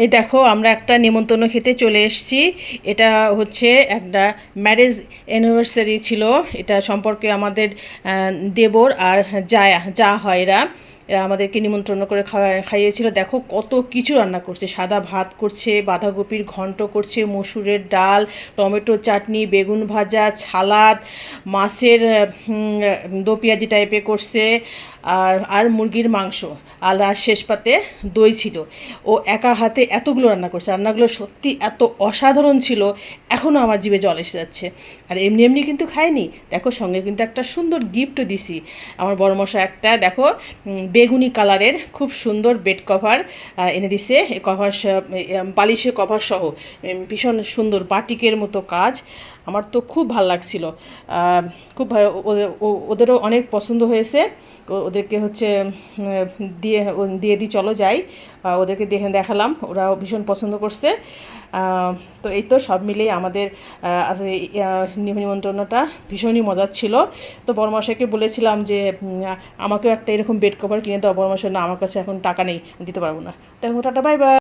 এই দেখো আমরা একটা নিমন্ত্রণ খেতে চলে এসেছি। এটা হচ্ছে একটা ম্যারেজ অ্যানিভার্সারি ছিল। এটা সম্পর্কে আমাদের দেবর আর যা হয় এরা আমাদেরকে নিমন্ত্রণ করে খাইয়েছিল। দেখো কত কিছু রান্না করছে, সাদা ভাত করছে, বাঁধাকপির ঘন্ট করছে, মসুরের ডাল, টমেটো চাটনি, বেগুন ভাজা, সালাদ, মাছের দো পেঁয়াজি টাইপের করছে, আর মুরগির মাংস, আর শেষ পাতে দই ছিল। ও একা হাতে এতগুলো রান্না করছে, রান্নাগুলো সত্যি এত অসাধারণ ছিল, এখনও আমার জিভে জল এসে যাচ্ছে। আর এমনি এমনি কিন্তু খাইনি, দেখো সঙ্গে কিন্তু একটা সুন্দর গিফটও দিছি। আমার বড়মশাই একটা দেখো বেগুনি কালারের খুব সুন্দর বেড কভার এনে দিছে। এই কভার বালিশের কভার সহ ভীষণ সুন্দর বাটিকের মতো কাজ। আমার তো খুব ভালো লাগছিল, খুব ওদেরও অনেক পছন্দ হয়েছে। ওদেরকে হচ্ছে দিয়ে দিয়ে দিই, চলো যাই। ওদেরকে দেখালাম, ওরাও ভীষণ পছন্দ করছে। তো এই তো সব মিলেই আমাদের নিমন্ত্রণটা ভীষণই মজার ছিল। তো বড়মশাইকে বলেছিলাম যে আমাকেও একটা এরকম বেড কভার কিনে দাও। বড়মশাই না, আমার কাছে এখন টাকা নেই, দিতে পারবো না। তো এখন টাটা, বাই বাই।